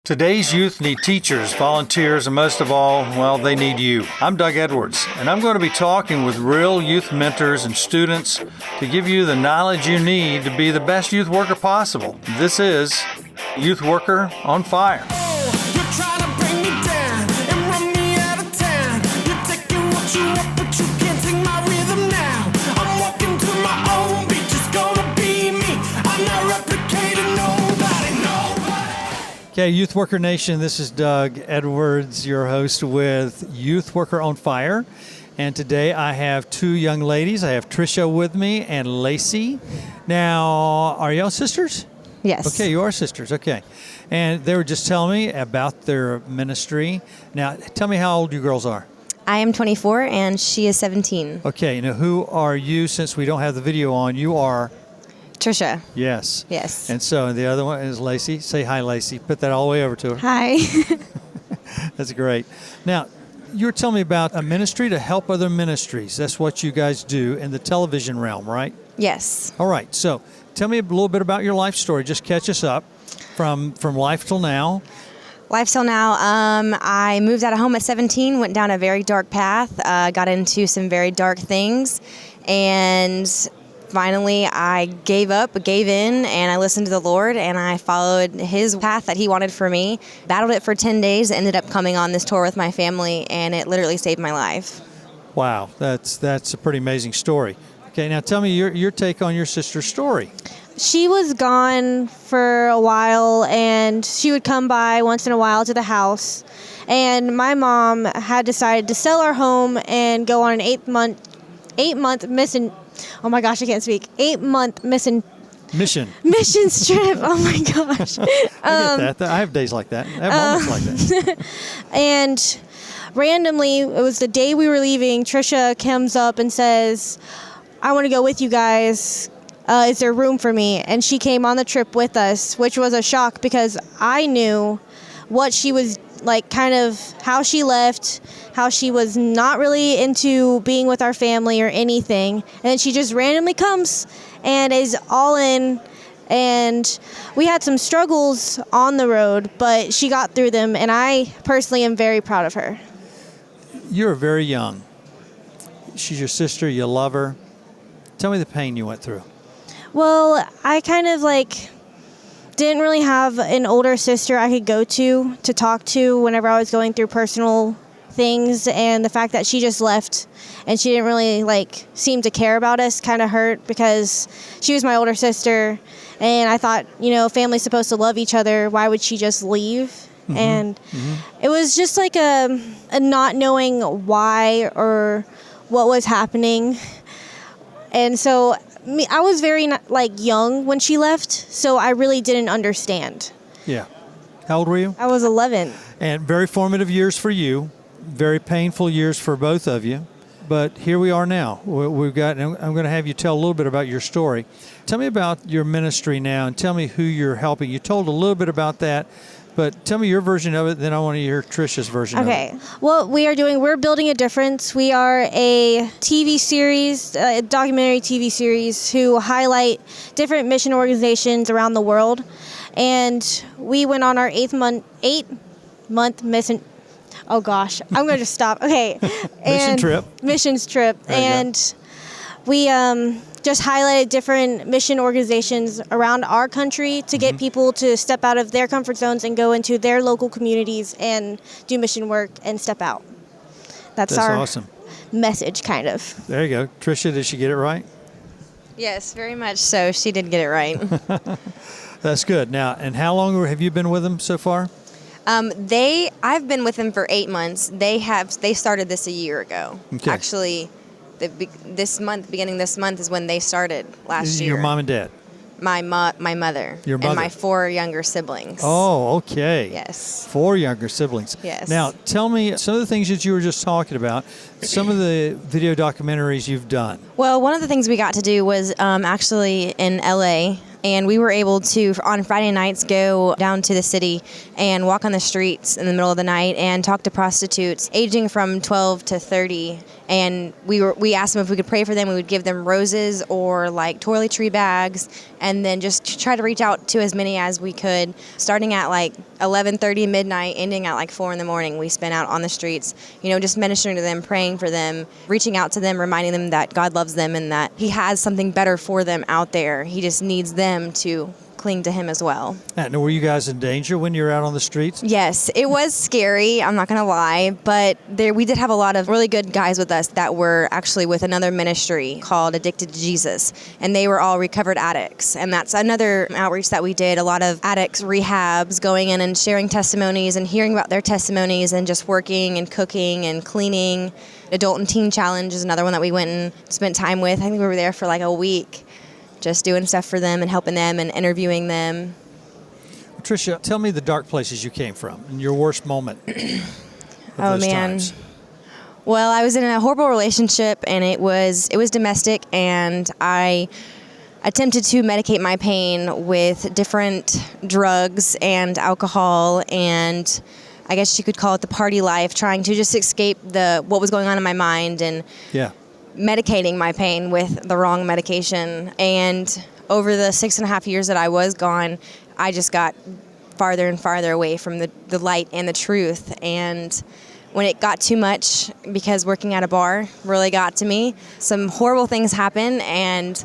Today's youth need teachers, volunteers, and most of all, well, they need you. I'm Doug Edwards, and I'm going to be talking with real youth mentors and students to give you the knowledge you need to be the best youth worker possible. This is Youth Worker on Fire. Okay, Youth Worker Nation, this is Doug Edwards, your host with Youth Worker on Fire. And today I have two young ladies. I have Trisha with me and Laci. Now, are y'all sisters? Yes. Okay, you are sisters. Okay. And they were just telling me about their ministry. Now, tell me how old you girls are. I am 24 and she is 17. Okay, now who are you? Since we don't have the video on, you are... Trisha. Yes. Yes. And so the other one is Laci. Say hi, Laci. Put that all the way over to her. Hi. That's great. Now, you were telling me about a ministry to help other ministries. That's what you guys do in the television realm, right? Yes. All right. So tell me a little bit about your life story. Just catch us up from life till now. Life till now. I moved out of home at 17, went down a very dark path, got into some very dark things, and finally, I gave in, and I listened to the Lord, and I followed His path that He wanted for me. Battled it for 10 days, ended up coming on this tour with my family, and it literally saved my life. Wow, that's a pretty amazing story. Okay, now tell me your take on your sister's story. She was gone for a while, and she would come by once in a while to the house. And my mom had decided to sell our home and go on an 8-month mission. Oh my gosh, I can't speak. 8-month mission trip. Oh my gosh. I get that. I have days like that. I have moments like that. And randomly, it was the day we were leaving, Trisha comes up and says, I want to go with you guys. Is there room for me? And she came on the trip with us, which was a shock because I knew what she was like, kind of how she left, how she was not really into being with our family or anything. And then she just randomly comes and is all in. And we had some struggles on the road, but she got through them. And I personally am very proud of her. You're very young. She's your sister. You love her. Tell me the pain you went through. Well, I kind of didn't really have an older sister I could go to talk to whenever I was going through personal things, and the fact that she just left and she didn't really seem to care about us kind of hurt because she was my older sister, and I thought, family's supposed to love each other. Why would she just leave? Mm-hmm. And it was just a not knowing why or what was happening. And so I was very young when she left, so I really didn't understand. Yeah. How old were you? I was 11. And very formative years for you, very painful years for both of you. But here we are now. I'm going to have you tell a little bit about your story. Tell me about your ministry now, and tell me who you're helping. You told a little bit about that, but tell me your version of it, then I want to hear Trisha's version of it. Okay. What we're building a difference. We are a TV series, a documentary TV series who highlight different mission organizations around the world. And we went on our 8-month mission. Oh gosh, I'm going to just stop. Okay. Missions trip. And we just highlighted different mission organizations around our country to get people to step out of their comfort zones and go into their local communities and do mission work and step out. That's our awesome message, kind of. There you go. Trisha, did she get it right? Yes, very much so. She did get it right. That's good. Now, and how long have you been with them so far? I've been with them for 8 months. They started this a year ago. Okay. Actually, beginning this month is when they started last year. Your mom and dad? My mother. Your mother. And my 4 younger siblings. Oh, okay. Yes. 4 younger siblings. Yes. Now, tell me some of the things that you were just talking about, some of the video documentaries you've done. Well, one of the things we got to do was actually in L.A., And we were able to, on Friday nights, go down to the city and walk on the streets in the middle of the night and talk to prostitutes aging from 12 to 30. And we asked them if we could pray for them. We would give them roses or like toiletry bags, and then just try to reach out to as many as we could. Starting at like 11:30 midnight, ending at like 4 in the morning, we spent out on the streets, just ministering to them, praying for them, reaching out to them, reminding them that God loves them and that He has something better for them out there. He just needs them to cling to Him as well. And were you guys in danger when you were out on the streets? Yes, it was scary, I'm not going to lie, but we did have a lot of really good guys with us that were actually with another ministry called Addicted to Jesus, and they were all recovered addicts. And that's another outreach that we did, a lot of addicts rehabs, going in and sharing testimonies and hearing about their testimonies and just working and cooking and cleaning. Adult and Teen Challenge is another one that we went and spent time with. I think we were there for like a week, just doing stuff for them and helping them and interviewing them. Trisha, tell me the dark places you came from and your worst moment of those times. Well, I was in a horrible relationship, and it was domestic, and I attempted to medicate my pain with different drugs and alcohol, and I guess you could call it the party life, trying to just escape what was going on in my mind, and medicating my pain with the wrong medication. And over the 6.5 years that I was gone, I just got farther and farther away from the light and the truth. And when it got too much, because working at a bar really got to me, some horrible things happened, and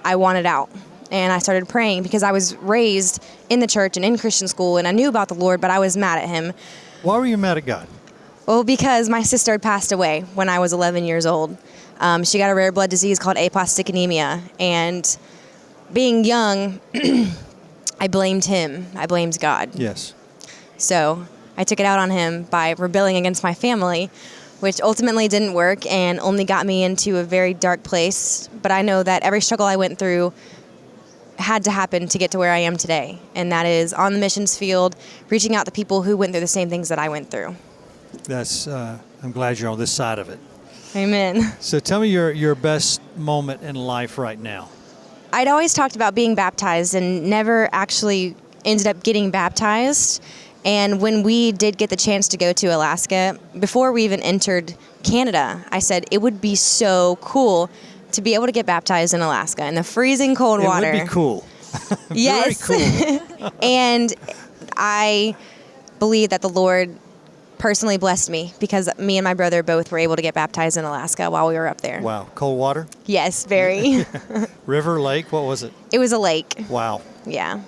I wanted out. And I started praying, because I was raised in the church and in Christian school, and I knew about the Lord, but I was mad at Him. Why were you mad at God? Well, because my sister had passed away when I was 11 years old. She got a rare blood disease called aplastic anemia, and being young, I blamed Him. I blamed God. Yes. So I took it out on Him by rebelling against my family, which ultimately didn't work and only got me into a very dark place. But I know that every struggle I went through had to happen to get to where I am today, and that is on the missions field, reaching out to people who went through the same things that I went through. I'm glad you're on this side of it. Amen. So tell me your best moment in life right now. I'd always talked about being baptized and never actually ended up getting baptized. And when we did get the chance to go to Alaska, before we even entered Canada, I said it would be so cool to be able to get baptized in Alaska in the freezing cold water. It would be cool. Yes. Very cool. And I believe that the Lord personally blessed me, because me and my brother both were able to get baptized in Alaska while we were up there. Wow. Cold water? Yes, very. River, lake, what was it? It was a lake. Wow. Yeah.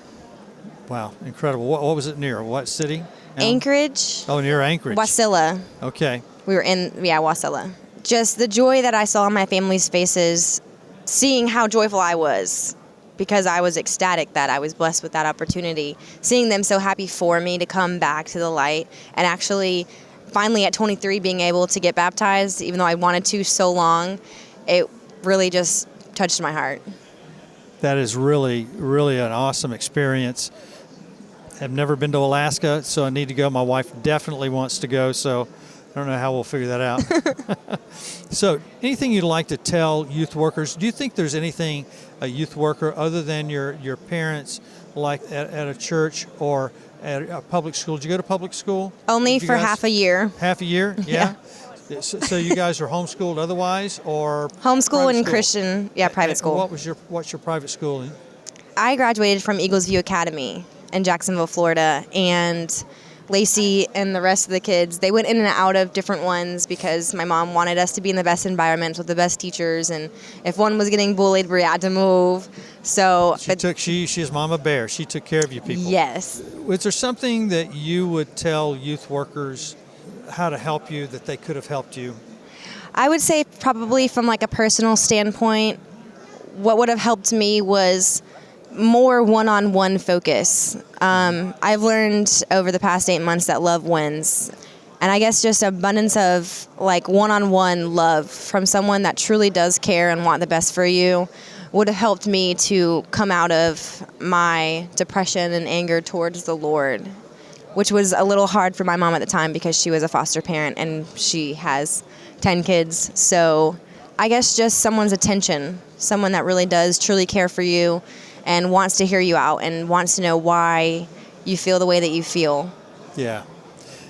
Wow. Incredible. What was it near? What city? Anchorage. Oh, near Anchorage. Wasilla. Okay. We were in, Wasilla. Just the joy that I saw on my family's faces, seeing how joyful I was, because I was ecstatic that I was blessed with that opportunity, seeing them so happy for me to come back to the light, and actually finally at 23 being able to get baptized, even though I wanted to so long, it really just touched my heart. That is really, really an awesome experience. I've never been to Alaska, so I need to go. My wife definitely wants to go, so I don't know how we'll figure that out. So anything you'd like to tell youth workers? Do you think there's anything a youth worker, other than your parents, like at a church or at a public school? Did you go to public school? Only for half a year. Half a year? Yeah. So you guys are homeschooled otherwise, or homeschool and school? Christian, private school. What's your private school? I graduated from Eagles View Academy in Jacksonville, Florida, and Laci and the rest of the kids, they went in and out of different ones because my mom wanted us to be in the best environments with the best teachers, and if one was getting bullied, we had to move. So she's Mama Bear. She took care of you people. Yes. Was there something that you would tell youth workers how to help you that they could have helped you? I would say probably from like a personal standpoint, what would have helped me was more one-on-one focus. I've learned over the past 8 months that love wins. And I guess just abundance of like one-on-one love from someone that truly does care and want the best for you would have helped me to come out of my depression and anger towards the Lord, which was a little hard for my mom at the time because she was a foster parent and she has 10 kids. So I guess just someone's attention, someone that really does truly care for you and wants to hear you out and wants to know why you feel the way that you feel. Yeah.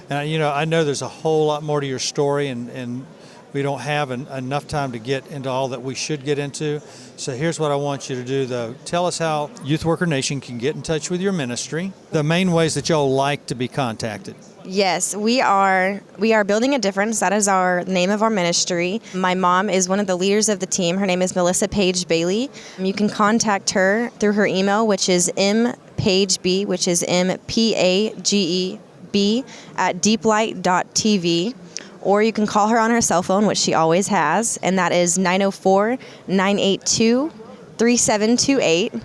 And, I know there's a whole lot more to your story, and we don't have enough time to get into all that we should get into. So here's what I want you to do, though. Tell us how Youth Worker Nation can get in touch with your ministry, the main ways that y'all like to be contacted. Yes, we are Building a Difference. That is our name of our ministry. My mom is one of the leaders of the team. Her name is Melissa Page Bailey. You can contact her through her email, which is mpageb, which is MPAGEB @deeplight.tv. Or you can call her on her cell phone, which she always has, and that is 904-982-3728.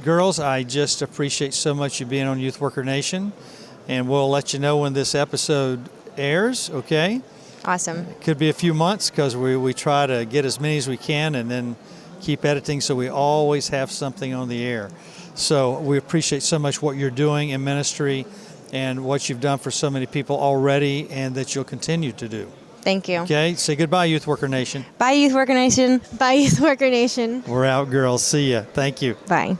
Girls, I just appreciate so much you being on Youth Worker Nation, and we'll let you know when this episode airs, okay? Awesome. It could be a few months because we try to get as many as we can and then keep editing so we always have something on the air. So we appreciate so much what you're doing in ministry and what you've done for so many people already and that you'll continue to do. Thank you. Okay, say goodbye, Youth Worker Nation. Bye, Youth Worker Nation. Bye, Youth Worker Nation. We're out, girls. See ya. Thank you. Bye.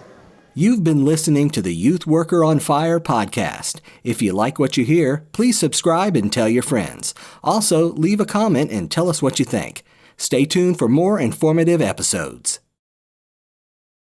You've been listening to the Youth Worker on Fire podcast. If you like what you hear, please subscribe and tell your friends. Also, leave a comment and tell us what you think. Stay tuned for more informative episodes.